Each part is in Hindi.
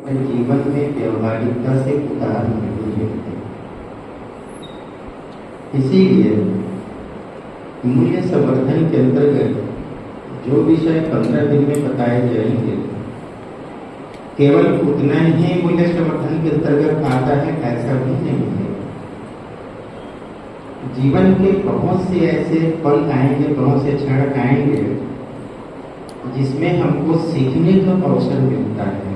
जीवन में व्यवहारिकता से उतार नहीं लेते। इसीलिए मूल्य संवर्धन के अंतर्गत जो विषय 15 दिन में बताए जाएंगे केवल उतना ही मूल्य संवर्धन के अंतर्गत आता है ऐसा भी नहीं है। जीवन के बहुत से ऐसे पल आएंगे, बहुत से क्षण आएंगे जिसमें हमको सीखने का अवसर मिलता है।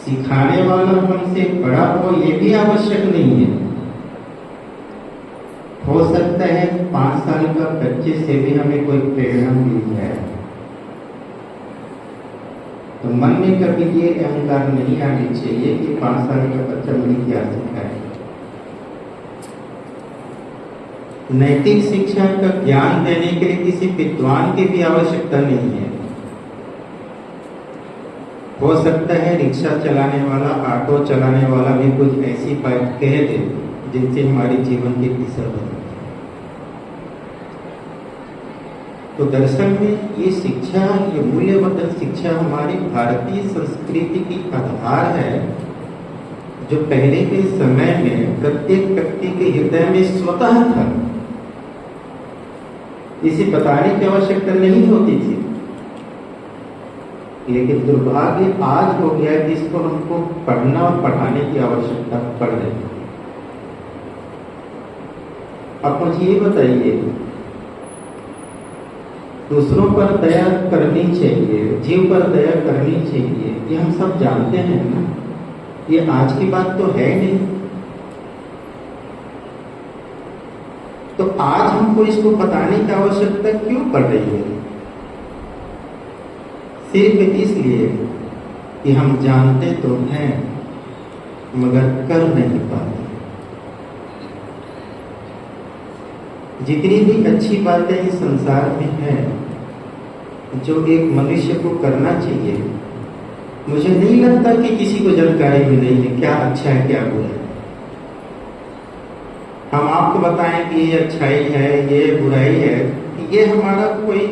सिखाने वाला हमसे बड़ा हो ये भी आवश्यक नहीं है। हो सकता है 5 साल का बच्चे से भी हमें कोई प्रेरणा मिल जाए, तो मन में कभी ये अहंकार नहीं आनी चाहिए कि 5 साल का बच्चा मुझे क्या सिखाए। नैतिक शिक्षा का ज्ञान देने के लिए किसी विद्वान की भी आवश्यकता नहीं है। हो सकता है रिक्शा चलाने वाला, ऑटो चलाने वाला भी कुछ ऐसी बात कह दे जिनसे हमारे जीवन की दिशा बदले। तो दरअसल में ये शिक्षा, ये मूल्यवर्धन शिक्षा हमारी भारतीय संस्कृति की आधार है, जो पहले के समय में प्रत्येक व्यक्ति के हृदय में स्वतः था। इसे बताने की आवश्यकता नहीं होती थी, लेकिन दुर्भाग्य आज हो गया कि इसको हमको पढ़ना और पढ़ाने की आवश्यकता पड़ रही है। अब मुझे ये बताइए, दूसरों पर दया करनी चाहिए, जीव पर दया करनी चाहिए, ये हम सब जानते हैं ना। ये आज की बात तो है नहीं। तो आज हमको इसको बताने की आवश्यकता क्यों पड़ रही है? सिर्फ इसलिए कि हम जानते तो हैं मगर कर नहीं पाते। जितनी भी अच्छी बातें इस संसार में हैं जो एक मनुष्य को करना चाहिए, मुझे नहीं लगता कि किसी को जानकारी भी नहीं है क्या अच्छा है क्या बुरा है। हम आपको बताएं कि ये अच्छाई है ये बुराई है, ये हमारा कोई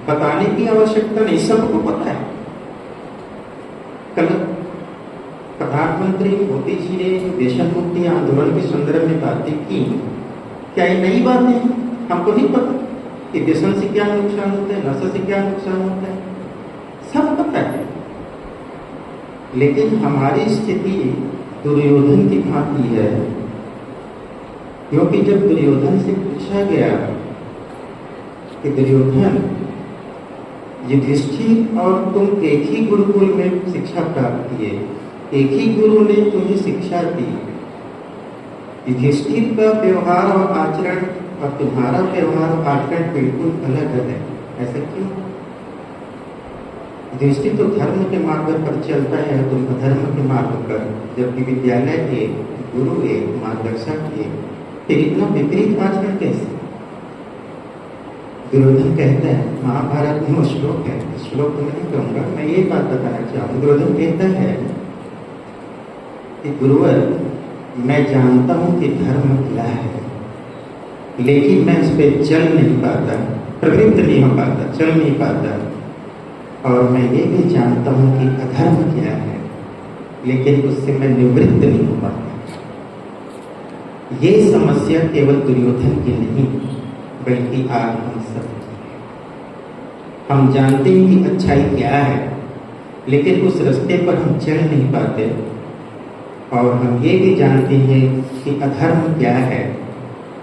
बताने की आवश्यकता नहीं, सबको पता है। कल प्रधानमंत्री मोदी जी ने व्यसन मुक्ति आंदोलन के संदर्भ में बातें की, क्या ये नई बातें हैं? हमको नहीं पता कि व्यसन से क्या नुकसान होता है, नशा से क्या नुकसान होता है, सब पता है। लेकिन हमारी स्थिति दुर्योधन की भांति है, क्योंकि जब दुर्योधन से पूछा गया कि दुर्योधन, युधिष्ठिर और तुम एक ही गुरुकुल में शिक्षा प्राप्त किए, एक ही गुरु ने तुम्हें शिक्षा दी, युधिष्ठिर का व्यवहार और आचरण और तुम्हारा व्यवहार और आचरण बिल्कुल अलग है, ऐसा क्यों? युधिष्ठिर तो धर्म के मार्ग पर चलता है, तुम अधर्म के मार्ग पर, जबकि विद्यालय एक, गुरु एक, मार्गदर्शक एक, फिर इतना विपरीत आचरण कैसे? दुर्योधन कहता है, महाभारत में वो श्लोक है, श्लोक तो मैं नहीं कहूंगा, मैं ये बात बताना चाहूँ। दुर्योधन कहता है कि गुरुवर, मैं जानता हूं कि धर्म क्या है, लेकिन मैं उस पर चल नहीं पाता, प्रवृत्त नहीं हो पाता, चल नहीं पाता। और मैं ये भी जानता हूं कि अधर्म क्या है, लेकिन उससे मैं निवृत्त नहीं हो पाता। ये समस्या केवल दुर्योधन की नहीं, बल्कि आज हम सब, हम जानते हैं कि अच्छाई क्या है, लेकिन उस रास्ते पर हम चल नहीं पाते। और हम ये भी जानते हैं कि अधर्म क्या है,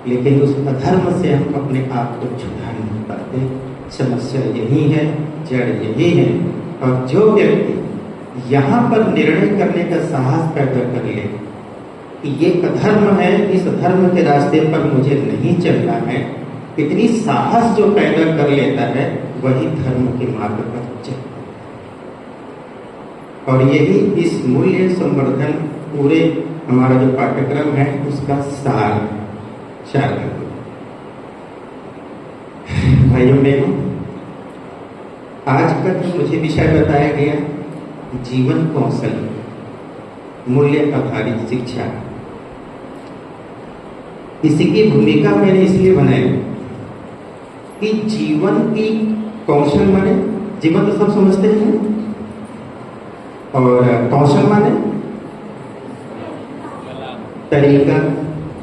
लेकिन उस अधर्म से हम अपने आप को छुड़ा नहीं पाते। समस्या यही है, जड़ यही है। और जो व्यक्ति यहाँ पर निर्णय करने का साहस पैदा कर ले कि ये अधर्म है, इस अधर्म के रास्ते पर मुझे नहीं चलना है, इतनी साहस जो पैदा कर लेता है, वही धर्म के मार्ग पर चलता है। और यही इस मूल्य संवर्धन पूरे हमारा जो पाठ्यक्रम है उसका सार भाइयों बहनों, आज का जो मुझे विषय बताया गया, जीवन कौशल, मूल्य आधारित शिक्षा, इसकी भूमिका मैंने इसलिए बनाई कि जीवन की कौशल माने जीवन तो सब समझते हैं, और कौशल माने तरीका,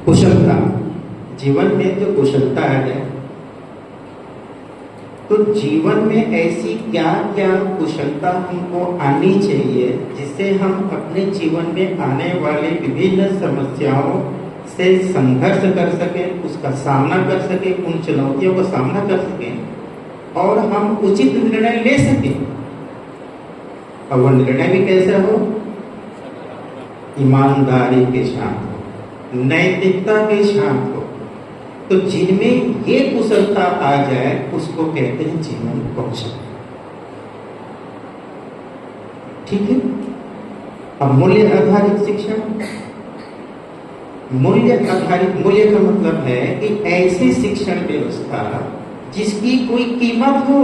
कुशलता। जीवन में जो कुशलता है, तो जीवन में ऐसी क्या क्या कुशलता हमको आनी चाहिए जिससे हम अपने जीवन में आने वाले विभिन्न समस्याओं से संघर्ष कर सकें, उसका सामना कर सकें, उन चुनौतियों का सामना कर सकें और हम उचित निर्णय ले सकें। और वह निर्णय भी कैसे हो? ईमानदारी के साथ हो, नैतिकता के साथ हो। तो जिनमें ये कुशलता आ जाए उसको कहते हैं जीवन कौशल। ठीक है। अब मूल्य आधारित शिक्षा, मूल्य आधारित, मूल्य का मतलब है कि ऐसी शिक्षण व्यवस्था जिसकी कोई कीमत हो,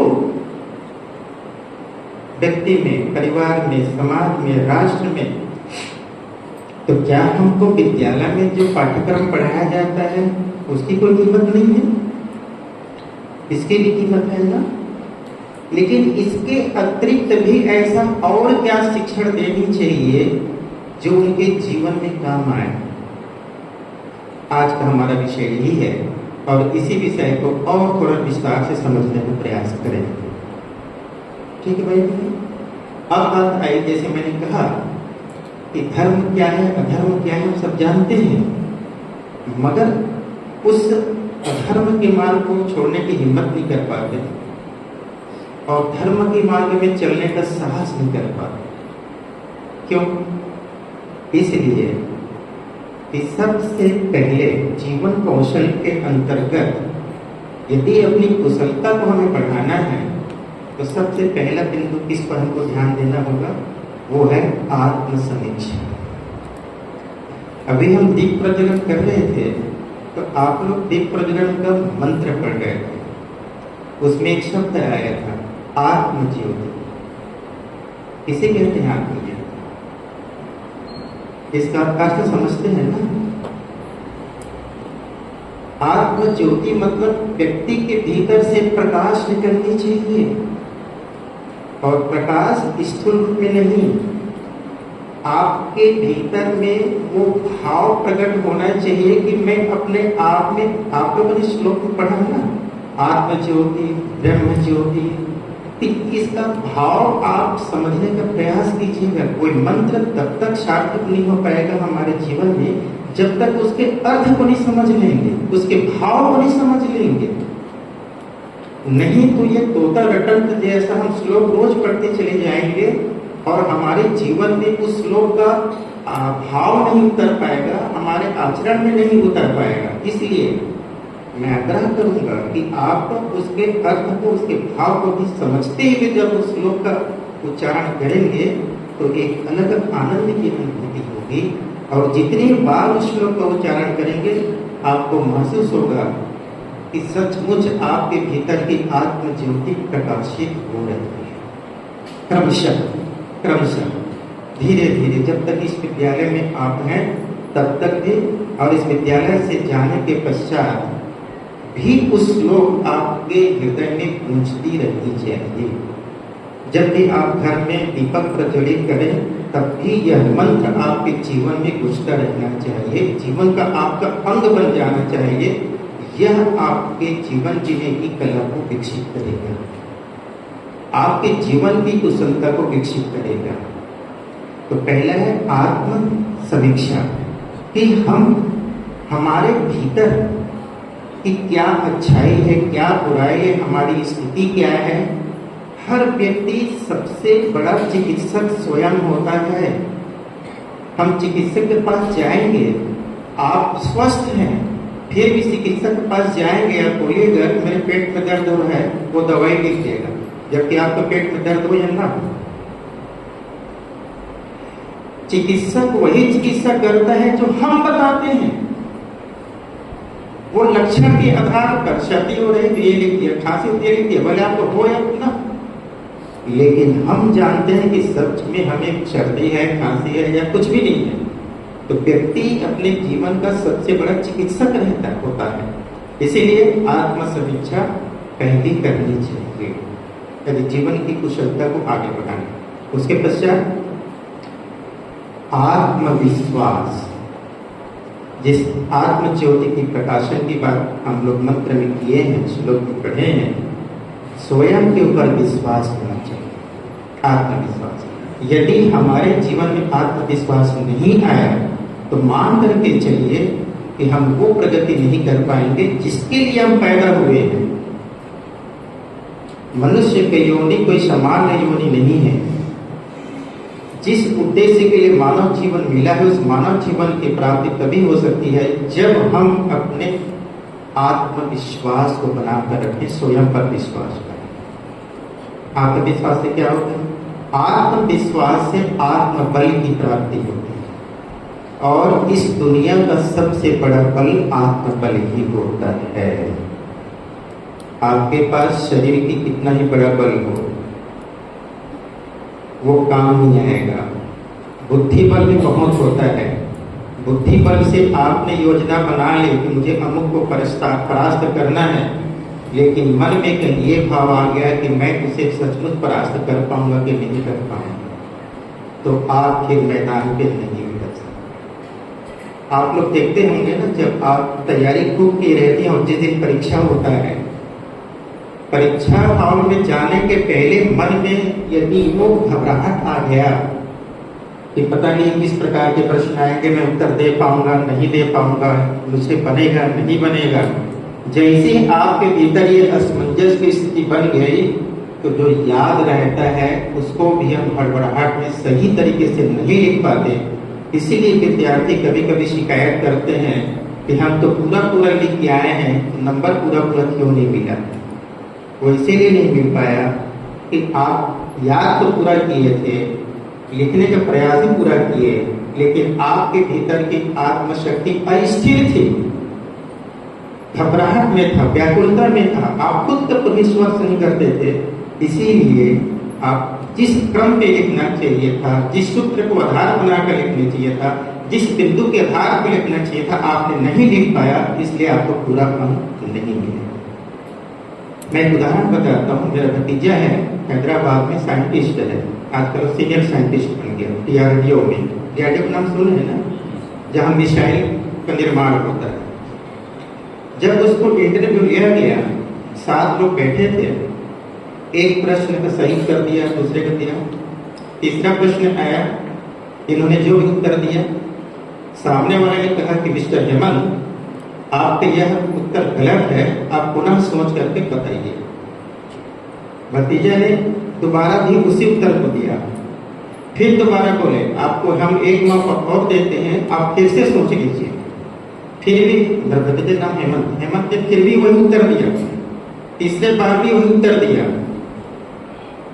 व्यक्ति में, परिवार में, समाज में, राष्ट्र में। तो क्या हमको विद्यालय में जो पाठ्यक्रम पढ़ाया जाता है उसकी कोई कीमत नहीं है? इसकी भी कीमत है ना। लेकिन इसके अतिरिक्त भी ऐसा और क्या शिक्षण देनी चाहिए जो उनके जीवन में काम आए। आज का हमारा विषय यही है और इसी विषय को और थोड़ा विस्तार से समझने का प्रयास करेंगे। ठीक है भाई। अब बात आई, जैसे मैंने कहा कि धर्म क्या है, अधर्म क्या है, हम सब जानते हैं, मगर उस अधर्म के मार्ग को छोड़ने की हिम्मत नहीं कर पाते और धर्म के मार्ग में चलने का साहस नहीं कर पाते। क्यों? इसलिए कि सबसे पहले जीवन कौशल के अंतर्गत यदि अपनी कुशलता को हमें बढ़ाना है तो सबसे पहला बिंदु किस पर हमको ध्यान देना होगा, वो है आत्मसमीक्षा। अभी हम दीप प्रज्वलन कर रहे थे तो आप लोग दीप प्रज्वलन का मंत्र पढ़ गए थे, उसमें एक शब्द आया था आत्मज्योति। किसे कहते हैं आत्मज्योति? इसका अर्थ समझते हैं ना? आत्मज्योति मतलब व्यक्ति के भीतर से प्रकाश निकलनी चाहिए और प्रकाश स्थूल रूप में नहीं, आपके भीतर में वो भाव प्रकट होना चाहिए कि मैं अपने आप में, आप लोगों ने श्लोक में पढ़ा ना, आत्मज्योति, ब्रह्म ज्योति, इसका भाव आप समझने का प्रयास कीजिएगा। कोई मंत्र तब तक सार्थक नहीं हो पाएगा हमारे जीवन में जब तक उसके अर्थ को नहीं समझ लेंगे, उसके भाव को नहीं समझ लेंगे। नहीं तो ये तोता रटंत जैसा हम श्लोक रोज पढ़ते चले जाएंगे और हमारे जीवन में उस श्लोक का भाव नहीं उतर पाएगा, हमारे आचरण में नहीं उतर पाएगा। इसलिए मैं आग्रह करूंगा कि आप उसके अर्थ को, उसके भाव को भी समझते हुए जब उस श्लोक का उच्चारण करेंगे तो एक अलग आनंद की अनुभूति होगी और जितनी बार उस श्लोक का उच्चारण करेंगे आपको महसूस होगा कि सचमुच आपके भीतर की आत्म ज्योति प्रकाशित हो रही है। क्रमशः क्रमशः धीरे धीरे जब तक इस विद्यालय में आप हैं तब तक भी, और इस विद्यालय से जाने के पश्चात भी उस श्लोक आपके हृदय में गूंजती रहनी चाहिए। जब भी आप घर में दीपक प्रज्वलित करें तब भी यह मंत्र आपके जीवन में गूंजता रहना चाहिए, जीवन का आपका अंग बन जाना चाहिए। यह आपके जीवन जीने की कला को विकसित करेगा, आपके जीवन की कुशलता को विकसित करेगा। तो पहला है आत्म समीक्षा कि हम हमारे भीतर की क्या अच्छाई है, क्या बुराई है, हमारी स्थिति क्या है। हर व्यक्ति सबसे बड़ा चिकित्सक स्वयं होता है। हम चिकित्सक के पास जाएंगे, आप स्वस्थ हैं, फिर भी चिकित्सक के पास जाएंगे और बोलिएगा कि मेरे पेट में दर्द हो रहा है, वो दवाई लिख देगा, जबकि आपका पेट में दर्द हो या ना। चिकित्सक वही चिकित्सा करता है जो हम बताते हैं। वो लक्षण के आधार पर सर्दी हो रही तो ये लिख दिया, खांसी होती है लिख दिया, भले आपको हो या ना। लेकिन हम जानते हैं कि सच में हमें सर्दी है, खांसी है या कुछ भी नहीं है। तो व्यक्ति अपने जीवन का सबसे बड़ा चिकित्सक रहता होता है। इसीलिए आत्मसमीक्षा पहली करनी चाहिए यदि जीवन की कुशलता को आगे बढ़ाना। उसके पश्चात आत्मविश्वास, जिस आत्म ज्योति की प्रकाशन की बात हम लोग मंत्र में किए हैं, श्लोक में पढ़े हैं, स्वयं के ऊपर विश्वास होना चाहिए, आत्मविश्वास। यदि हमारे जीवन में आत्मविश्वास नहीं आया तो मान करके चलिए कि हम वो प्रगति नहीं कर पाएंगे जिसके लिए हम पैदा हुए हैं। मनुष्य की योनि कोई सामान्य योनि नहीं है। जिस उद्देश्य के लिए मानव जीवन मिला है, उस मानव जीवन की प्राप्ति तभी हो सकती है जब हम अपने आत्मविश्वास को बनाकर रखें, स्वयं पर विश्वास करें। आत्मविश्वास से क्या होता है? आत्मविश्वास से आत्मबल की प्राप्ति होती है, और इस दुनिया का सबसे बड़ा बल आत्मबल ही होता है। आपके पास शरीर की कितना ही बड़ा बल हो, वो काम नहीं आएगा। बुद्धि बल भी बहुत होता है। बुद्धि बल से आपने योजना बना ली कि मुझे अमुक को परास्त करना है, लेकिन मन में कहीं ये भाव आ गया कि मैं उसे सचमुच परास्त कर पाऊंगा कि नहीं कर पाऊंगा, तो आप फिर मैदान पे नहीं उतर सकते। आप लोग देखते होंगे ना, जब आप तैयारी खूब की रहती हैं और जिस दिन परीक्षा होता है, परीक्षा हॉल में जाने के पहले मन में यदि वो घबराहट आ गया कि पता नहीं किस प्रकार के प्रश्न आएंगे, मैं उत्तर दे पाऊंगा नहीं दे पाऊंगा, मुझसे बनेगा नहीं बनेगा, जैसे ही आपके भीतर ये असमंजस की स्थिति बन गई तो जो याद रहता है उसको भी हम हड़बड़ाहट में सही तरीके से नहीं लिख पाते। इसीलिए विद्यार्थी कभी कभी शिकायत करते हैं कि हम तो पूरा पूरा लिख के आए हैं, नंबर पूरा पूरा क्यों नहीं मिला। वो इसीलिए नहीं मिल पाया कि आप याद तो पूरा किए थे, लिखने का प्रयास भी पूरा किए, लेकिन आपके भीतर की आत्मशक्ति अस्थिर थी, घबराहट में था, व्याकुलता में था, आप खुद तक विश्वास नहीं करते थे। इसीलिए आप जिस क्रम पे लिखना चाहिए था, जिस सूत्र को आधार बनाकर लिखना चाहिए था, जिस बिंदु के आधार पर लिखना चाहिए था, आपने नहीं लिख पाया, इसलिए आपको पूरा अंक नहीं मिला। मैं एक उदाहरण बताता हूँ। मेरा भतीजा है, हैदराबाद में साइंटिस्ट है, आजकल सीनियर साइंटिस्ट बन गया DRDO में। DRDO का नाम सुने हैं ना, जहाँ मिसाइल का निर्माण होता है। जब उसको इंटरव्यू लिया गया, 7 लोग बैठे थे, एक प्रश्न का सही कर दिया, दूसरे का दिया, तीसरा प्रश्न आया, इन्होंने जो भी उत्तर दिया, सामने वाले ने कहा कि मिस्टर हेमंत, आपका यह उत्तर गलत है, आप पुनः सोच करके बताइए। भतीजा ने दोबारा भी उसी उत्तर को दिया। फिर दोबारा बोले, आपको हम एक मौका और देते हैं, आप फिर से सोच लीजिए। फिर भी भतीजे नाम हेमंत ने फिर भी वही उत्तर दिया, तीसरे बार भी वही उत्तर दिया।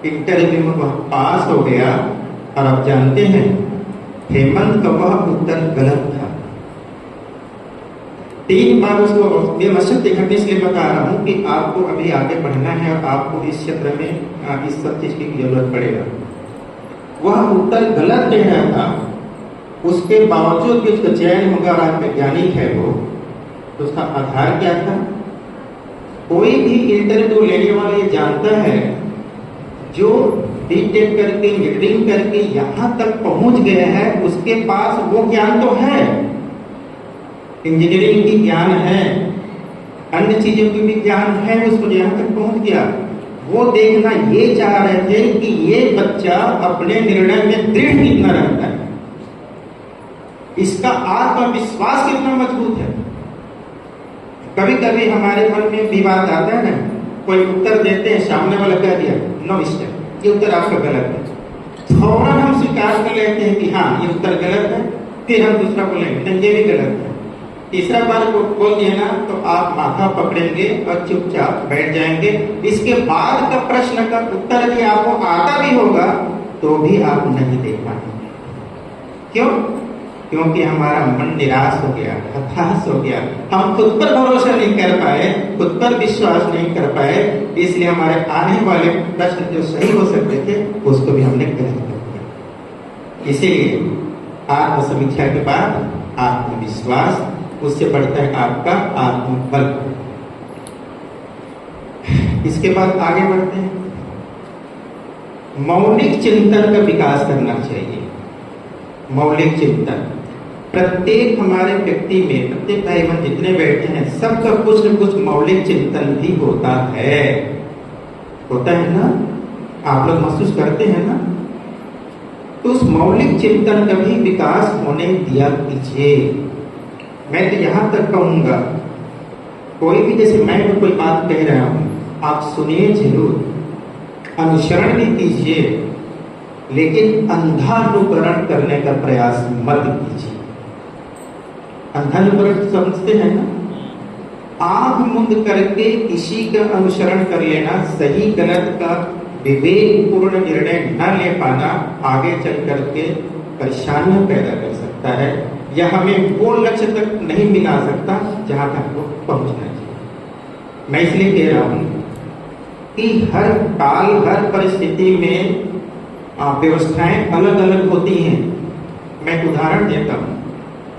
इंटरव्यू में वह पास हो गया, और आप जानते हैं हेमंत का वह उत्तर गलत था। 3 बार उसको मैं मशक्कत घटने इसलिए बता रहा हूँ कि आपको अभी आगे बढ़ना है और आपको इस क्षेत्र में इस सब चीज की जरूरत पड़ेगा। वह उत्तर गलत दे रहा था, उसके बावजूद भी उसका चयन होगा और आज वैज्ञानिक है वो, तो उसका आधार क्या था? कोई भी इंटरव्यू लेने वाला ये जानता है, जो बीटेक करके इंजीनियरिंग करके यहाँ तक पहुंच गया है, उसके पास वो ज्ञान तो है, इंजीनियरिंग की ज्ञान है, अन्य चीजों की भी ज्ञान है, उसको यहाँ तक पहुंच गया। वो देखना ये चाह रहे थे कि ये बच्चा अपने निर्णय में दृढ़ कितना रहता है, इसका आत्मविश्वास कितना मजबूत है। कभी कभी हमारे मन में विवाद आता है ना, कोई उत्तर देते हैं, सामने वाला कह दिया नो मिस्टर, ये उत्तर आपका गलत है, फौरन हम स्वीकार कर लेते हैं कि हाँ ये उत्तर गलत है, फिर हम दूसरा बोलेंगे नहीं ये भी गलत है। तीसरा बार बोल दिया ना तो आप माथा पकड़ेंगे और चुपचाप बैठ जाएंगे। इसके बाद का प्रश्न का उत्तर यदि आपको आता भी होगा तो भी आप नहीं दे पाएंगे। क्यों? क्योंकि हमारा मन निराश हो गया, हताश हो गया, हम खुद पर भरोसा नहीं कर पाए, खुद पर विश्वास नहीं कर पाए, इसलिए हमारे आने वाले प्रश्न जो सही हो सकते थे उसको भी हमने गलत कर दिया। इसीलिए आत्मसमीक्षा के बाद आत्मविश्वास, उससे बढ़ता है आपका आत्मबल। इसके बाद आगे बढ़ते हैं, मौलिक चिंतन का विकास करना चाहिए। मौलिक चिंतन। प्रत्येक हमारे व्यक्ति में, प्रत्येक भाई बहन जितने बैठे हैं, सबका कुछ न कुछ मौलिक चिंतन भी होता है ना? आप लोग महसूस करते हैं ना? तो उस मौलिक चिंतन का भी विकास होने दिया कीजिए। मैं तो यहां तक कहूंगा, कोई भी, जैसे मैं कोई बात कह रहा हूं, आप सुनिए जरूर, अनुसरण भी कीजिए, लेकिन अंधानुकरण करने का प्रयास मत कीजिए। अंधानुकरण समझते हैं ना? आंख मूंद करके किसी का अनुसरण कर लेना, सही गलत का विवेक पूर्ण निर्णय न ले पाना आगे चल करके परेशानियां पैदा कर सकता है, या हमें वो लक्ष्य तक नहीं मिला सकता जहां तक वो पहुंचना चाहिए। मैं इसलिए कह रहा हूं कि हर काल, हर परिस्थिति में व्यवस्थाएं अलग अलग होती हैं। मैं एक उदाहरण देता हूं।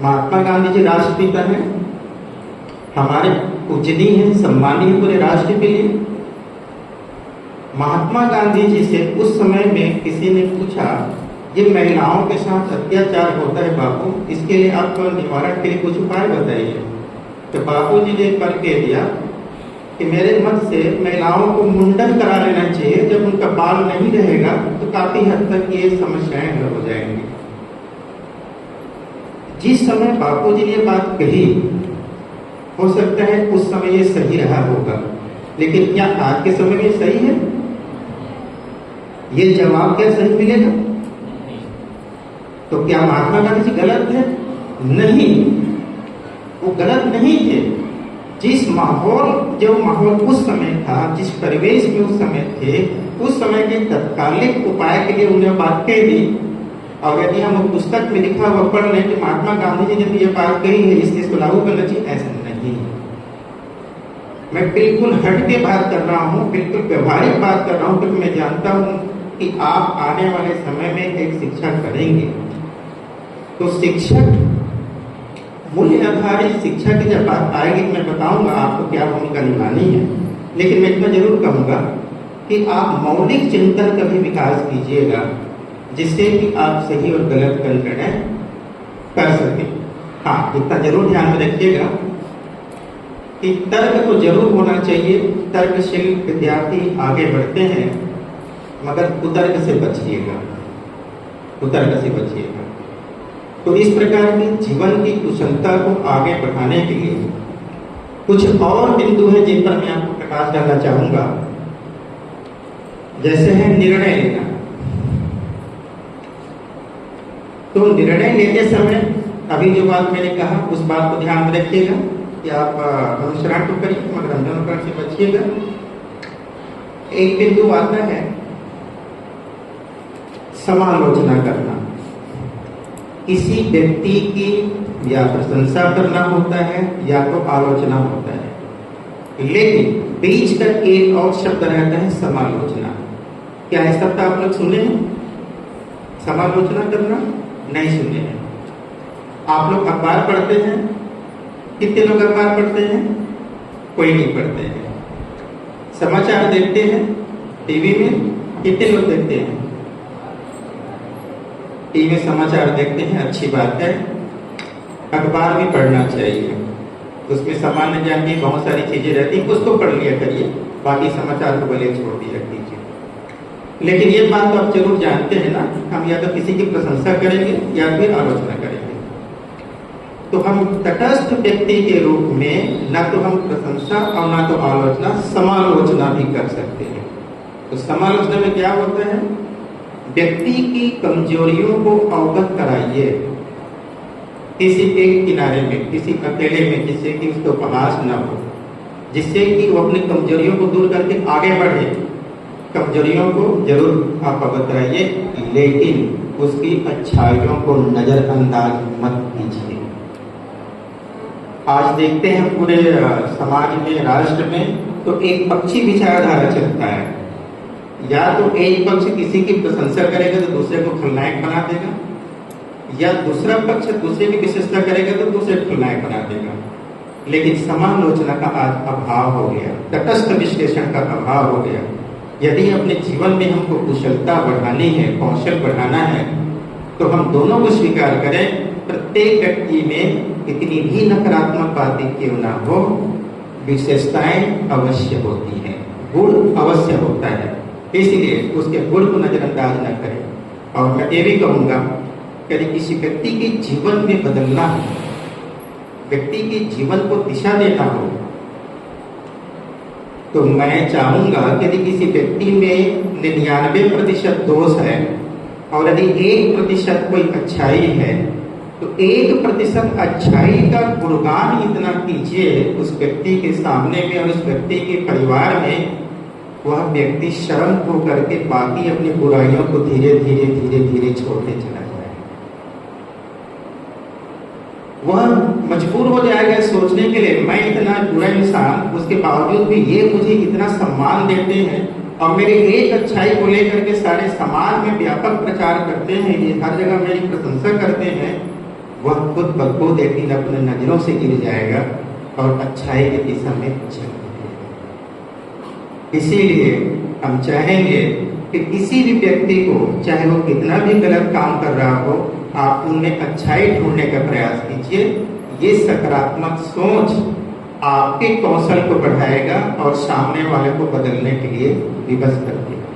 महात्मा गांधी जी राष्ट्रपिता हैं, हमारे पूजनीय हैं, सम्मानीय पूरे राष्ट्र के लिए। महात्मा गांधी जी से उस समय में किसी ने पूछा, ये महिलाओं के साथ अत्याचार होता है बापू, इसके लिए आप निवारण के लिए कुछ उपाय बताइए। तो बापू जी ने कर के दिया कि मेरे मत से महिलाओं को मुंडन करा लेना चाहिए। जब उनका बाल नहीं रहेगा तो काफी हद तक ये समस्याएं हल हो जाएंगी। जिस समय बापू जी ने ये बात कही, हो सकता है उस समय ये सही रहा होगा, लेकिन क्या आज के समय में सही है? ये जवाब क्या सही मिलेगा? तो क्या महात्मा गांधी जी गलत है? नहीं, वो गलत नहीं थे। जिस माहौल, जो माहौल उस समय था, जिस परिवेश में उस समय थे, उस समय के तत्कालिक उपाय के लिए उन्हें बात कह दी। और यदि हम पुस्तक में लिखा हुआ पढ़ लें कि महात्मा गांधी जी ने तो ये बात कही है, इस चीज को लागू करना चाहिए, ऐसा नहीं। मैं बिल्कुल हट के बात कर रहा हूँ, बिल्कुल व्यवहारिक बात कर रहा हूँ, क्योंकि मैं जानता हूँ कि आप आने वाले समय में एक शिक्षा करेंगे। तो शिक्षक, मूल्य आधारित शिक्षा की जब बात आएगी, मैं बताऊंगा आपको क्या भूमिका निभानी है। लेकिन मैं इतना जरूर कहूंगा कि आप मौलिक चिंतन का भी विकास कीजिएगा, जिससे कि आप सही और गलत का निर्णय कर सकें। हाँ, इतना जरूर ध्यान में रखिएगा कि तर्क तो जरूर होना चाहिए। तर्कशील विद्यार्थी आगे बढ़ते हैं, मगर कुतर्क से बचिएगा, कुतर्क से बचिएगा। तो इस प्रकार की जीवन की कुशलता को आगे बढ़ाने के लिए कुछ और बिंदु हैं जिन पर मैं आपको प्रकाश डालना चाहूंगा। जैसे है निर्णय लेना। तो निर्णय लेते समय अभी जो बात मैंने कहा, उस बात को ध्यान में रखिएगा कि आप अनुसरण तो करिए, मगर अंधानुकरण से बचिएगा। एक बिंदु आता है समालोचना करना। किसी व्यक्ति की या प्रशंसा करना होता है या तो आलोचना होता है, लेकिन बीच का एक और शब्द रहता है समालोचना। क्या इस शब्द आप लोग सुने हैं? समालोचना करना नहीं सुने हैं। आप लोग अखबार पढ़ते हैं? कितने लोग अखबार पढ़ते हैं? कोई नहीं पढ़ते हैं। समाचार देखते हैं टीवी में? कितने लोग देखते हैं? टीवी में समाचार देखते हैं, अच्छी बात है। अखबार भी पढ़ना चाहिए, उसमें सामान्य ज्ञान की बहुत सारी चीजें रहती हैं, उसको पढ़ लिया करिए, बाकी समाचार को भले छोड़ दिया कीजिए। लेकिन ये बात तो आप जरूर जानते हैं ना, हम या तो किसी की प्रशंसा करेंगे या फिर आलोचना करेंगे। तो हम तटस्थ व्यक्ति के रूप में ना तो हम प्रशंसा और ना तो आलोचना, समालोचना भी कर सकते हैं। तो समालोचना में क्या होता है? व्यक्ति की कमजोरियों को अवगत कराइए, किसी एक किनारे में, किसी अकेले में, जिससे कि उसको उपहास न हो, जिससे कि वो अपनी कमजोरियों को दूर करके आगे बढ़े। कमजोरियों को जरूर आप अवगत कराइए, लेकिन उसकी अच्छाइयों को नजरअंदाज मत कीजिए। आज देखते हैं पूरे समाज में, राष्ट्र में, तो एक पक्षी विचारधारा चलता है। या तो एक पक्ष किसी की प्रशंसा करेगा तो दूसरे को खलनायक बना देगा, या दूसरा पक्ष दूसरे की विशेषता करेगा तो दूसरे को खलनायक बना देगा। लेकिन समालोचना का आज अभाव हो गया, तटस्थ विश्लेषण का अभाव हो गया। यदि अपने जीवन में हमको कुशलता बढ़ानी है, कौशल बढ़ाना है, तो हम दोनों को स्वीकार करें। प्रत्येक व्यक्ति में कितनी भी नकारात्मक बातें क्यों ना हो, विशेषताएं अवश्य होती हैं, गुण अवश्य होता है, इसलिए उसके गुण को नजरअंदाज न करें। और मैं ये भी कहूँगा कि यदि किसी व्यक्ति के जीवन में बदलना हो, व्यक्ति के जीवन को दिशा देना हो, तो मैं चाहूँगा कि यदि किसी व्यक्ति में 99% दोष है और यदि 1% कोई अच्छाई है, तो 1% अच्छाई का गुणगान इतना कीजिए उस व्यक्ति के सामने में और उस व्यक्ति के परिवार में, वह व्यक्ति शर्म हो करके बाकी अपनी बुराइयों को धीरे धीरे धीरे धीरे छोड़ते चला जाए। वह मजबूर हो जाएगा सोचने के लिए, मैं इतना बुरा इंसान, उसके बावजूद भी ये मुझे इतना सम्मान देते हैं और मेरे एक अच्छाई को लेकर के सारे समाज में व्यापक प्रचार करते हैं, ये हर जगह मेरी प्रशंसा करते हैं। वह खुद बखूद एक दिन अपने नजरों से गिर जाएगा और अच्छाई की दिशा में चल। इसीलिए हम चाहेंगे कि किसी भी व्यक्ति को, चाहे वो कितना भी गलत काम कर रहा हो, आप उनमें अच्छाई ढूंढने का प्रयास कीजिए। ये सकारात्मक सोच आपके कौशल को बढ़ाएगा और सामने वाले को बदलने के लिए विवश कर देगा।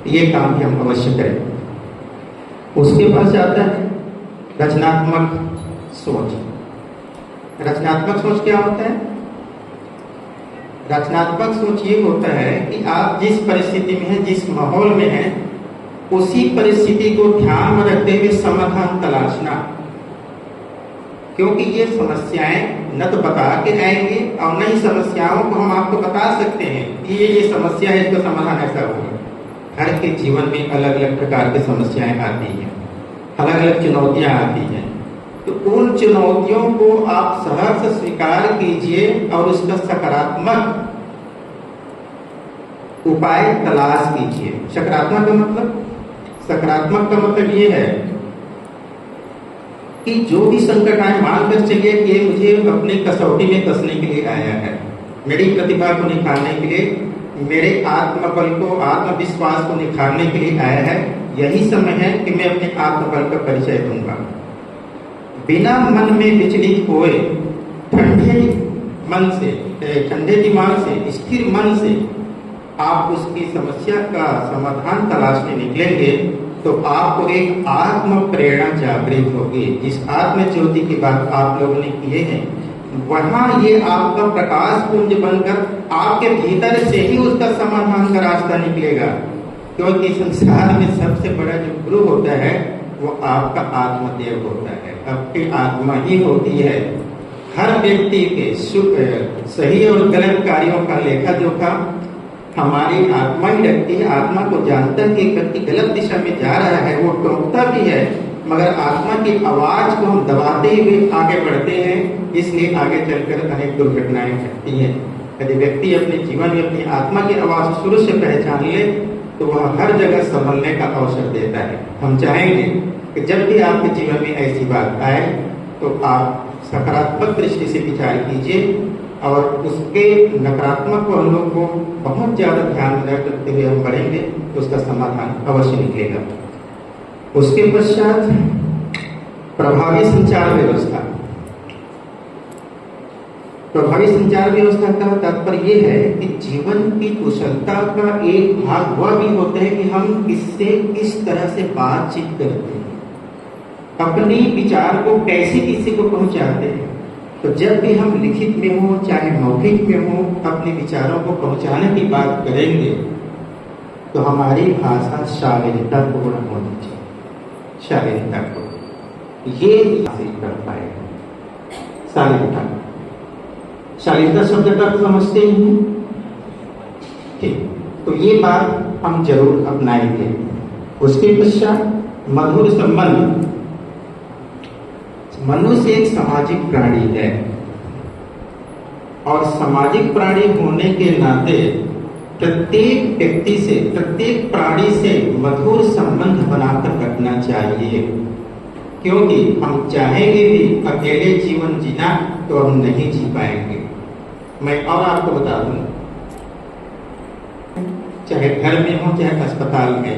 ये काम भी हम अवश्य करें। उसके पास आता है रचनात्मक सोच। रचनात्मक सोच क्या होता है? रचनात्मक सोच ये होता है कि आप जिस परिस्थिति में हैं, जिस माहौल में हैं, उसी परिस्थिति को ध्यान में रखते हुए समाधान तलाशना। क्योंकि ये समस्याएं न तो बता के आएंगे और न ही समस्याओं को हम आपको बता सकते हैं कि ये समस्या है, इसका समाधान ऐसा होगा। हर के जीवन में अलग अलग प्रकार की समस्याएं आती हैं, अलग अलग चुनौतियां आती हैं। तो उन चुनौतियों को आप सहर्ष स्वीकार कीजिए और उसका सकारात्मक उपाय तलाश कीजिए। सकारात्मक का मतलब ये है कि जो भी संकट आए, मानकर चलिए कि मुझे अपनी कसौटी में कसने के लिए आया है, मेरी प्रतिभा को निखारने के लिए, मेरे आत्मबल को, आत्मविश्वास को निखारने के लिए आया है। यही समय है कि मैं अपने आत्मबल का परिचय दूंगा। बिना मन में विचलित हुए, ठंडे दिमाग से, स्थिर मन से आप उसकी समस्या का समाधान तलाशने निकलेंगे, तो आपको एक आत्म प्रेरणा जागृत होगी। जिस आत्म ज्योति की बात आप लोगों ने किए हैं, वहां ये आपका प्रकाश पुंज बनकर आपके भीतर से ही उसका समाधान का रास्ता निकलेगा। क्योंकि संसार में सबसे बड़ा जो गुरु होता है वो आपका आत्मदेव होता है, आपकी आत्मा ही होती है। हर व्यक्ति के सही और गलत कार्यों का लेखा जोखा हमारी आत्मा ही रखती है। आत्मा को जानता है कि एक व्यक्ति गलत दिशा में जा रहा है, वो टोकता भी है, मगर आत्मा की आवाज को हम दबाते हुए आगे बढ़ते हैं, इसलिए आगे चलकर अनेक दुर्घटनाएं घटती हैं। यदि व्यक्ति अपने जीवन में अपनी आत्मा की आवाज शुरू से पहचान ले, तो वह हर जगह संभलने का अवसर देता है। हम चाहेंगे कि जब भी आपके जीवन में ऐसी बात आए, तो आप सकारात्मक दृष्टि से विचार कीजिए और उसके नकारात्मक पहलुओं को बहुत ज़्यादा ध्यान में रखते हुए हम बढ़ेंगे, तो उसका समाधान अवश्य निकलेगा। उसके पश्चात प्रभावी संचार व्यवस्था। प्रभावी संचार व्यवस्था का तात्पर्य यह है कि जीवन की कुशलता का एक भाग वह भी होता है कि हम किससे किस तरह से बातचीत करते हैं, अपने विचार को कैसे किसी को पहुंचाते हैं। तो जब भी हम लिखित में हो चाहे मौखिक में हो, अपने विचारों को पहुंचाने की बात करेंगे, तो हमारी भाषा शालीनता पूर्ण होनी चाहिए। शालीनता को ये हासिल कर पाएगा। शालीनता शब्द का समझते हैं, ठीक, तो ये बात हम जरूर अपनाएंगे। उसके पश्चात मधुर संबंध। मनुष्य एक सामाजिक प्राणी है और सामाजिक प्राणी होने के नाते प्रत्येक व्यक्ति से, प्रत्येक प्राणी से मधुर संबंध बनाकर रखना चाहिए। क्योंकि हम चाहेंगे भी अकेले जीवन जीना, तो हम नहीं जी पाएंगे। मैं और आपको बता दूं, चाहे घर में हो चाहे अस्पताल में,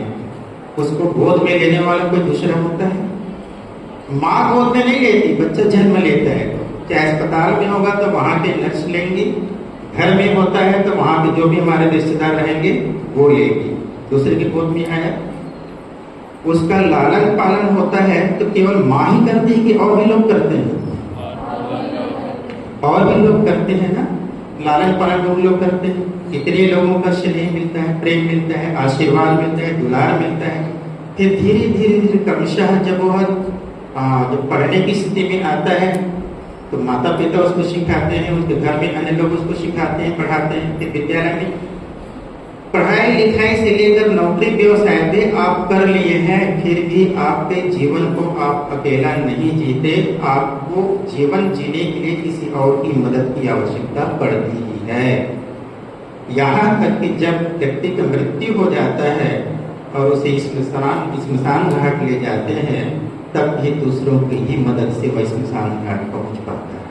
उसको गोद में लेने वाला कोई दूसरा होता है? माँ गोद में नहीं लेती, बच्चा जन्म लेता है तो चाहे अस्पताल में होगा तो वहां के नर्स लेंगे, घर में होता है तो वहां के जो भी हमारे रिश्तेदार रहेंगे वो लेंगे। दूसरे की गोद में आया, उसका लालन पालन होता है तो केवल माँ ही करती है कि और भी लोग करते हैं? और भी लोग करते हैं ना, लालन पालन लोग करते हैं। कितने लोगों का स्नेह मिलता है, प्रेम मिलता है, आशीर्वाद मिलता है, दुलार मिलता है। फिर धीरे धीरे धीरे क्रमशः जब वह जब पढ़ने की स्थिति में आता है तो माता पिता उसको सिखाते हैं, उसके घर में अन्य लोग उसको सिखाते हैं, पढ़ाते हैं। फिर विद्यालय में पढ़ाई लिखाई से लेकर नौकरी व्यवसाय पे आप कर लिए हैं, फिर भी आपके जीवन को आप अकेला नहीं जीते, आपको जीवन जीने के लिए किसी और की मदद की आवश्यकता पड़ती ही है। यहाँ तक कि जब व्यक्ति का मृत्यु हो जाता है और उसे स्मशान घाट ले जाते हैं, तब भी दूसरों की ही मदद से वह स्मशान घाट पहुंच पाता है।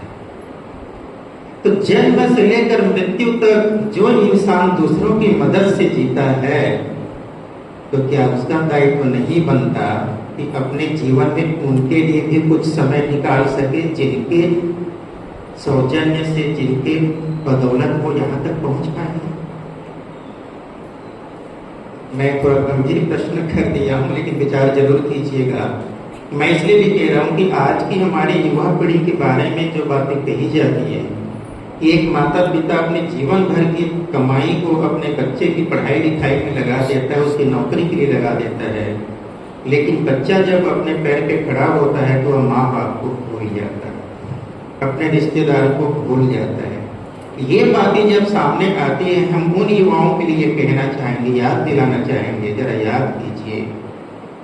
तो जन्म से लेकर मृत्यु तक जो इंसान दूसरों की मदद से जीता है, तो क्या उसका दायित्व नहीं बनता कि अपने जीवन में उनके लिए भी कुछ समय निकाल सके, जिनके सौजन्य से, जिनके बदौलत वो यहाँ तक पहुंच पाए? मैं थोड़ा गंभीर प्रश्न कर दिया हूँ, लेकिन विचार जरूर कीजिएगा। मैं इसलिए भी कह रहा हूँ कि आज की हमारी युवा पीढ़ी के बारे में जो बातें कही जाती है, एक माता पिता अपने जीवन भर की कमाई को अपने बच्चे की पढ़ाई लिखाई में लगा देता है, उसकी नौकरी के लिए लगा देता है, लेकिन बच्चा जब अपने पैर पे खड़ा होता है तो वह माँ बाप को भूल जाता है, अपने रिश्तेदार को भूल जाता है। ये बातें जब सामने आती है, हम उन युवाओं के लिए कहना चाहेंगे, याद दिलाना चाहेंगे, जरा याद कीजिए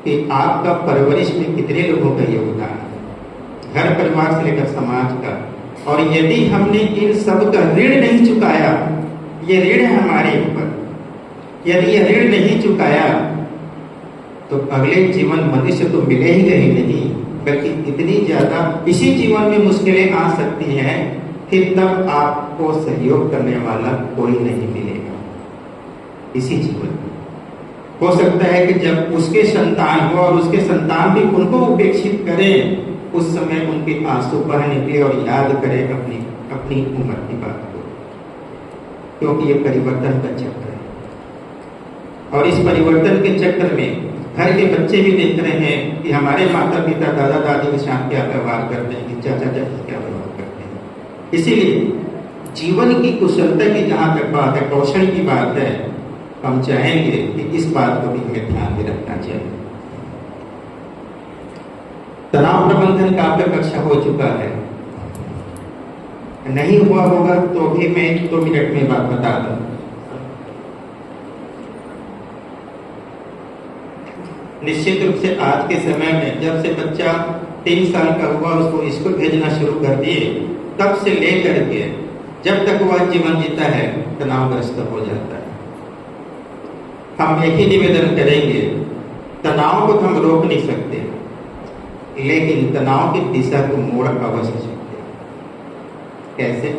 कि आपका परवरिश में कितने लोगों का योगदान है, घर परिवार से लेकर समाज का। और यदि हमने इन सब का ऋण नहीं चुकाया, ये ऋण है हमारे ऊपर, यदि ये ऋण नहीं चुकाया तो अगले जीवन मनुष्य तो मिलेगा ही नहीं, बल्कि इतनी ज्यादा इसी जीवन में मुश्किलें आ सकती हैं, फिर तब आपको सहयोग करने वाला कोई नहीं मिलेगा इसी जीवन में। हो सकता है कि जब उसके संतान हो और उसके संतान भी उनको उपेक्षित करें, उस समय उनके आंसू बह निकले और याद करें अपनी उम्र की बात को, क्योंकि ये परिवर्तन का चक्र है। और इस परिवर्तन के चक्र में घर के बच्चे भी देख रहे हैं कि हमारे माता पिता दादा दादी के साथ क्या व्यवहार करते हैं, कि चाचा चाची क्या व्यवहार करते हैं। इसीलिए जीवन की कुशलता की जहाँ तक बात है, कौशल की बात है, हम चाहेंगे कि इस बात को भी हमें ध्यान में रखना चाहिए। तनाव प्रबंधन का आपका कक्षा हो चुका है, नहीं हुआ होगा तो भी मैं 2 मिनट में बात बता दूं। निश्चित रूप से आज के समय में जब से बच्चा 3 साल का हुआ, उसको स्कूल भेजना शुरू कर दिए, तब से लेकर के जब तक वह जीवन जीता है, तनावग्रस्त हो जाता है। हम एक ही निवेदन करेंगे, तनाव को हम रोक नहीं सकते, लेकिन तनाव की दिशा को मोड़ अवश्य सकते हैं। कैसे?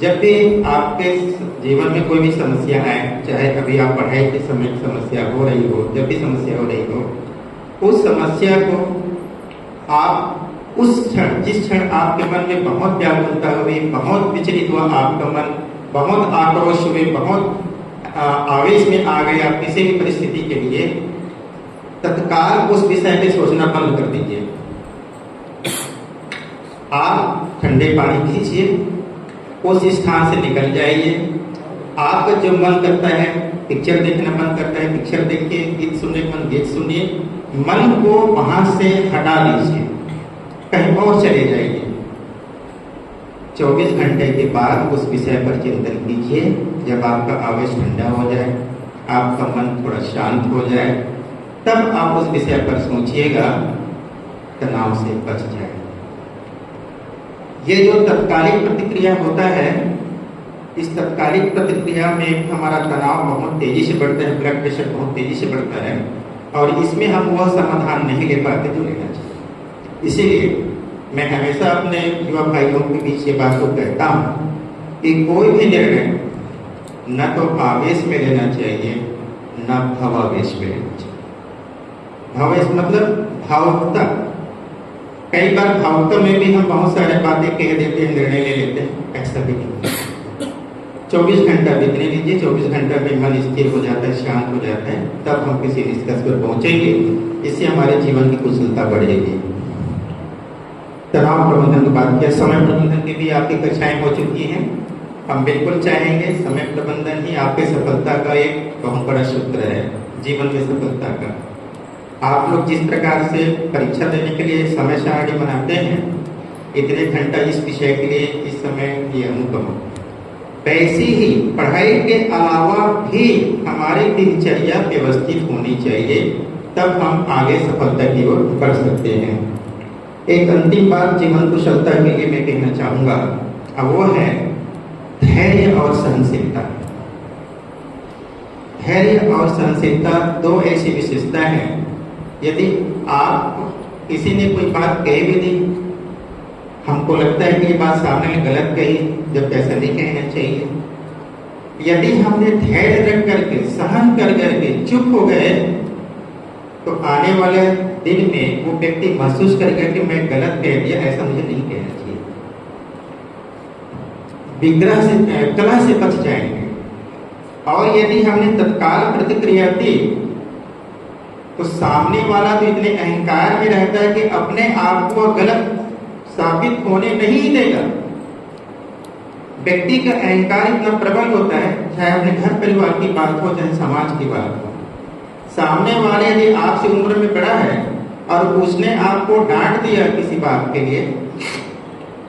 जब भी आपके जीवन में कोई भी समस्या आए, चाहे अभी आप पढ़ाई के समय समस्या हो रही हो, जब भी समस्या हो रही हो, उस समस्या को आप उस क्षण, जिस क्षण आपके मन में बहुत व्याकुलता हुई, बहुत विचलित हुआ आपका मन, बहुत आक्रोश हुए, बहुत आवेश में आ गए आप किसी भी परिस्थिति के लिए, तत्काल उस विषय पे सोचना बंद कर दीजिए। आप ठंडे पानी पीजिए, उस स्थान से निकल जाइए। आपका जो मन करता है, पिक्चर देखना मन करता है, पिक्चर देखिए, गीत सुनने मन गीत सुनिए, मन को वहां से हटा दीजिए, कहीं और चले जाइए। 24 घंटे के बाद उस विषय पर चिंतन कीजिए। जब आपका आवेश ठंडा हो जाए, आपका मन थोड़ा शांत हो जाए, तब आप उस विषय पर सोचिएगा, तनाव से बच जाए। ये जो तत्कालिक प्रतिक्रिया होता है, इस तत्कालिक प्रतिक्रिया में हमारा तनाव बहुत तेजी से बढ़ता है, ब्लड प्रेशर बहुत तेजी से बढ़ता है, और इसमें हम वह समाधान नहीं ले पाते जो लेना चाहिए। इसीलिए मैं हमेशा अपने युवा भाइयों के बीच ये बात को कहता हूँ कि कोई भी निर्णय न तो आवेश में लेना चाहिए, न भावावेश में लेना चाहिए। भावेश मतलब भावुकता। कई बार भावुकता में भी हम बहुत सारे बातें कह देते हैं, निर्णय ले लेते हैं, ऐसा भी नहीं। 24 घंटा बीतने दीजिए, 24 घंटा में मन स्थिर हो जाता है, शांत हो जाता है, तब हम किसी निष्कर्ष पर पहुंचेंगे। इससे हमारे जीवन की कुशलता बढ़ेगी। तनाव प्रबंधन की बात किया, समय प्रबंधन की भी आपकी कक्षाएं हो चुकी हैं। हम बिल्कुल चाहेंगे समय प्रबंधन ही आपके सफलता का एक बहुत बड़ा सूत्र है, जीवन में सफलता का। आप लोग जिस प्रकार से परीक्षा देने के लिए समय सारणी बनाते हैं, इतने घंटा इस विषय के लिए, इस समय ये अनुगम, वैसे ही पढ़ाई के अलावा भी हमारी दिनचर्या व्यवस्थित होनी चाहिए, तब हम आगे सफलता की ओर बढ़ सकते हैं। एक अंतिम बात जीवन कुशलता के लिए मैं कहना चाहूंगा, अब वो है धैर्य और सहनशीलता। धैर्य और सहनशीलता दो ऐसी विशेषता हैं, यदि आप किसी ने कोई बात कह भी दी, हमको लगता है कि ये बात सामने ने गलत कही, जब ऐसा नहीं कहना चाहिए। यदि हमने धैर्य रख करके, सहन कर करके चुप हो गए, तो आने वाले दिन में वो व्यक्ति महसूस करेगा कि मैं गलत कह दिया, ऐसा मुझे नहीं कहना चाहिए। विग्रह से, कलह से बच जाएंगे। और यदि हमने तत्काल प्रतिक्रिया दी, तो सामने वाला तो इतने अहंकार में रहता है कि अपने आप को गलत साबित होने नहीं देगा। व्यक्ति का अहंकार इतना प्रबल होता है, चाहे अपने घर परिवार की बात हो, चाहे समाज की बात हो। सामने वाले यदि आपसे उम्र में बड़ा है और उसने आपको डांट दिया किसी बात के लिए,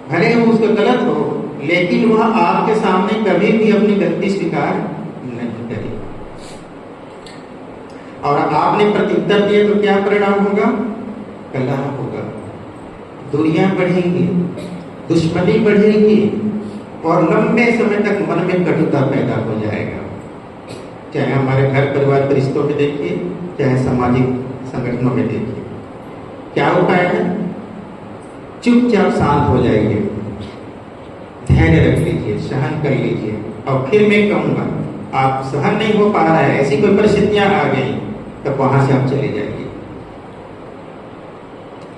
भले वो उसका गलत हो, लेकिन वह आपके सामने कभी भी अपनी गलती स्वीकार नहीं करेगा। और आपने प्रत्युत्तर दिया तो क्या परिणाम होगा? कलह होगा, दूरियां बढ़ेंगी, दुश्मनी बढ़ेगी, और लंबे समय तक मन में कटुता पैदा हो जाएगा। चाहे हमारे घर परिवार के रिश्तों में देखिए, चाहे सामाजिक संगठनों में देखिए। क्या उपाय है? चुपचाप शांत हो जाइए, धैर्य रख लीजिए, सहन कर लीजिए। और फिर मैं कहूँगा, आप सहन नहीं हो पा रहा है, ऐसी कोई परिस्थितियां आ गई, तब वहां से आप चले जाइए।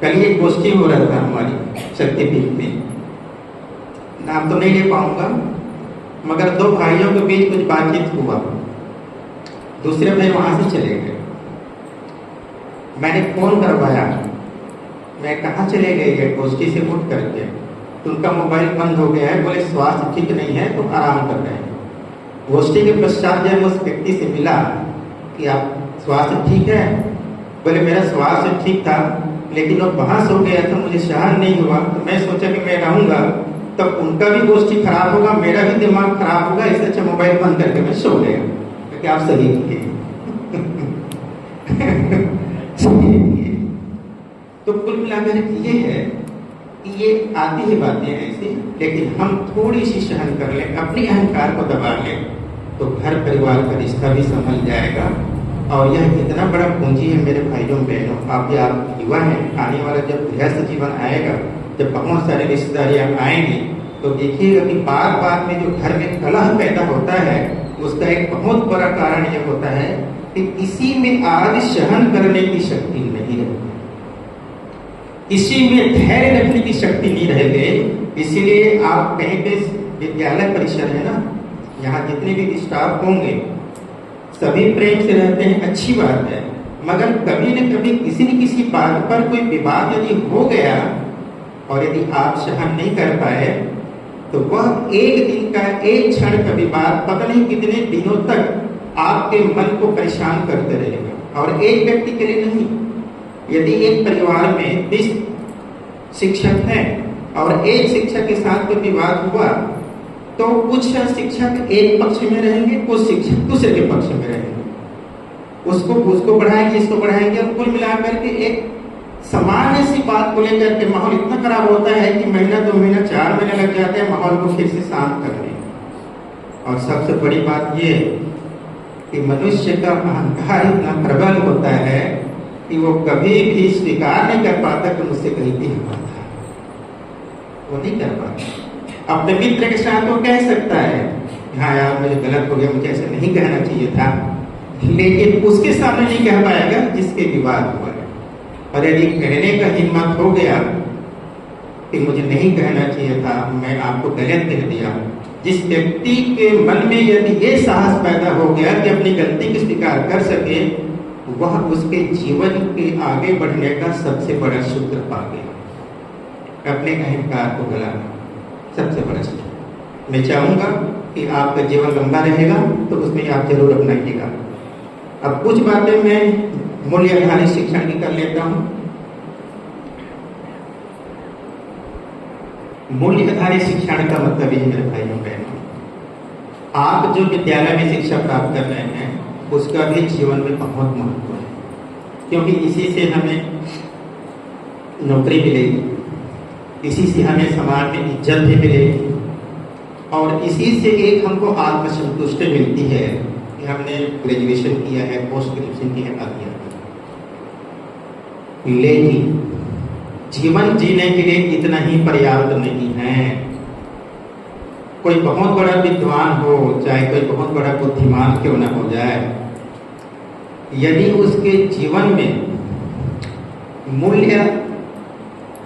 कल एक गोष्ठी हो रहा था हमारी शक्तिपीठ में, नाम तो नहीं ले पाऊंगा, मगर दो भाइयों के बीच कुछ बातचीत हुआ। दूसरे भाई वहां से चले गए। मैंने फोन करवाया, मैं कहाँ चले गए ये गोष्ठी से उठ करके, तो उनका मोबाइल बंद हो गया है, बोले स्वास्थ्य ठीक नहीं है तो आराम कर रहे हैं। गोष्ठी के पश्चात जब उस व्यक्ति से मिला कि आप स्वास्थ्य ठीक है, बोले मेरा स्वास्थ्य ठीक था, लेकिन वो बहस हो गया था, मुझे सहन नहीं हुआ, तो मैं सोचा कि मैं रहूंगा तब उनका भी गोष्ठी खराब होगा, मेरा भी दिमाग खराब होगा, इससे अच्छा मोबाइल बंद करके मैं सो गया। क्योंकि आप सही किए तो कुल मिलाकर ये है कि ये आती ही बातें ऐसी, लेकिन हम थोड़ी सी सहन कर लें, अपने अहंकार को दबा लें, तो घर परिवार का रिश्ता भी संभल जाएगा। और यह इतना बड़ा पूंजी है मेरे भाइयों बहनों, आप युवा हैं, आने वाला जब गृहस्थ जीवन आएगा, जब बहुत सारे रिश्तेदारियां आएंगी, तो देखिएगा कि बार बार में जो घर में कलह पैदा होता है, उसका एक बहुत बड़ा कारण यह होता है कि किसी में आज सहन करने की शक्ति नहीं रहती, किसी में धैर्य रखने की शक्ति नहीं रह गई। इसीलिए आप कहीं पे विद्यालय परिसर है ना, यहाँ जितने भी स्टाफ होंगे सभी प्रेम से रहते हैं, अच्छी बात है, मगर कभी न कभी किसी न किसी बात पर कोई विवाद यदि हो गया और यदि आप सहन नहीं कर पाए, तो वह एक दिन का, एक क्षण का विवाद पता नहीं कितने दिनों तक आपके मन को परेशान करते रहेगा। और एक व्यक्ति के लिए नहीं, यदि एक परिवार में 20 शिक्षक हैं और एक शिक्षक के साथ कोई विवाद हुआ, तो कुछ शिक्षक एक पक्ष में रहेंगे, कुछ शिक्षक दूसरे के पक्ष में रहेंगे, उसको बढ़ाएंगे, इसको बढ़ाएंगे, और कुल मिलाकर के एक सामान्य सी बात को लेकर के माहौल इतना खराब होता है कि महीना 2 महीना 4 महीने लग जाते हैं माहौल को फिर से शांत करने। और सबसे बड़ी बात ये कि मनुष्य का अहंकार इतना प्रबल होता है कि वो कभी भी स्वीकार नहीं कर पाता कि मुझसे गलती हुआ था, वो नहीं कर पाता। अपने मित्र के साथ वो कह सकता है, हाँ यार मुझे गलत हो गया, मुझे ऐसे नहीं कहना चाहिए था, लेकिन उसके सामने नहीं कह पाएगा जिसके विवाद हुआ है। और यदि कहने का हिम्मत हो गया कि मुझे नहीं कहना चाहिए था, मैं आपको गलत कह दिया, जिस व्यक्ति के मन में यदि ये साहस पैदा हो गया कि अपनी गलती को स्वीकार कर सके, वह उसके जीवन के आगे बढ़ने का सबसे बड़ा सूत्र पा गया। अपने अहंकार को गलाना सबसे बड़ा सूत्र। मैं चाहूंगा कि आपका जीवन लंबा रहेगा तो उसमें आप जरूर अपनाइएगा। अब कुछ बातें मैं मूल्य आधारित शिक्षण की कर लेता हूं। मूल्य आधारित शिक्षण का मतलब ये मेरे भाइयों बहनों, आप जो विद्यालय में शिक्षा प्राप्त कर रहे हैं उसका भी जीवन में बहुत महत्व है, क्योंकि इसी से हमें नौकरी मिलेगी, इसी से हमें समाज में इज्जत भी मिलेगी, और इसी से एक हमको आत्मसंतुष्टि मिलती है कि हमने ग्रेजुएशन किया है, पोस्ट ग्रेजुएशन किया है, आदि। लेकिन जीवन जीने के लिए इतना ही पर्याप्त नहीं है। कोई बहुत बड़ा विद्वान हो, चाहे कोई बहुत बड़ा बुद्धिमान क्यों न हो जाए, यदि उसके जीवन में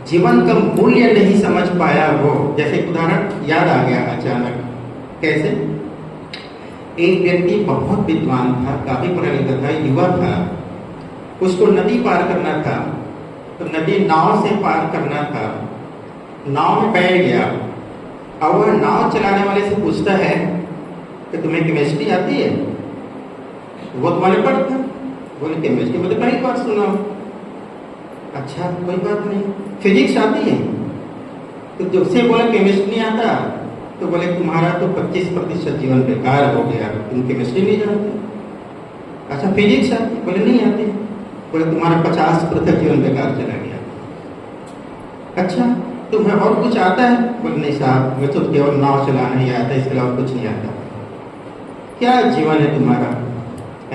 जीवन का मूल्य नहीं समझ पाया वो, जैसे उदाहरण याद आ गया अचानक, कैसे एक व्यक्ति बहुत विद्वान था, काफी पढ़ा लिखा था, युवा था, उसको नदी पार करना था, तो नदी नाव से पार करना था। नाव में बैठ गया और वह नाव चलाने वाले से पूछता है कि तुम्हें केमिस्ट्री आती है? वो तुम्हारे पढ़ता, बोले केमिस्ट्री मतलब पहली बार सुना। अच्छा कोई बात नहीं, फिजिक्स आती है? तो जब से बोला केमिस्ट्री नहीं आता, तो बोले तुम्हारा तो 25% जीवन बेकार हो गया, तुम केमिस्ट्री नहीं जानते। अच्छा फिजिक्स आती? बोले नहीं आती। बोले तुम्हारा 50% जीवन बेकार चला गया। अच्छा तुम्हें और कुछ आता है? बोले नहीं साहब, मैं तो केवल नाव चलाना ही आता है, इसके अलावा कुछ नहीं आता। क्या जीवन है तुम्हारा?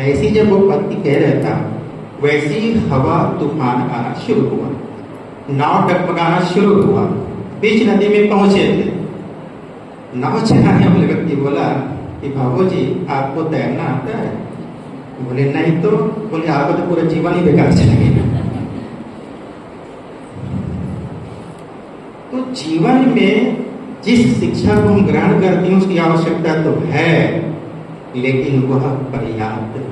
ऐसी जब वो व्यक्ति कह रहा था, वैसी हवा तूफान आना शुरू हुआ, नाव डगमगाना शुरू हुआ, बीच नदी में पहुंचे थे। नाव चलाने वाले व्यक्ति बोला कि बाबू जी आपको तैरना आता है? बोले नहीं। तो बोले आपको तो पूरा जीवन ही बेकार चलेगा। तो जीवन में जिस शिक्षा को हम ग्रहण करते हैं उसकी आवश्यकता तो है, लेकिन वह पर्याप्त नहीं।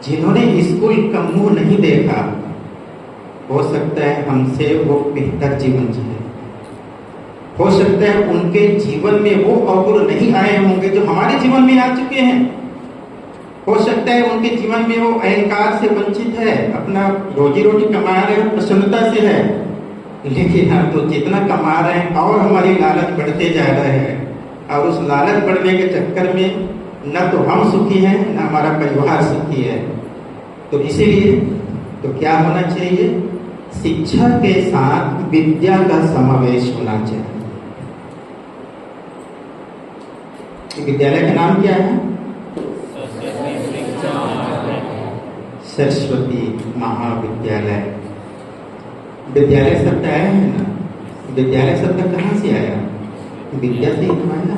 जिन्होंने स्कूल का मुंह नहीं देखा, हो सकता है हमसे वो बेहतर जीवन जिए, हो सकता है उनके जीवन में वो अवगुण नहीं आए होंगे जो हमारे जीवन में आ चुके हैं, हो सकता है उनके जीवन में वो अहंकार से वंचित है, अपना रोजी रोटी कमा रहे हैं, प्रसन्नता से है, लेकिन हम तो जितना कमा रहे हैं और हमारी लालच बढ़ते जा रहे हैं, और उस लालच बढ़ने के चक्कर में न तो हम सुखी हैं न हमारा परिवार सुखी है। तो इसीलिए तो क्या होना चाहिए? शिक्षा के साथ विद्या का समावेश होना चाहिए। विद्यालय का नाम क्या है? सरस्वती महाविद्यालय। विद्यालय शब्द आया है ना, विद्यालय शब्द कहाँ से आया? विद्या से ही तो आया।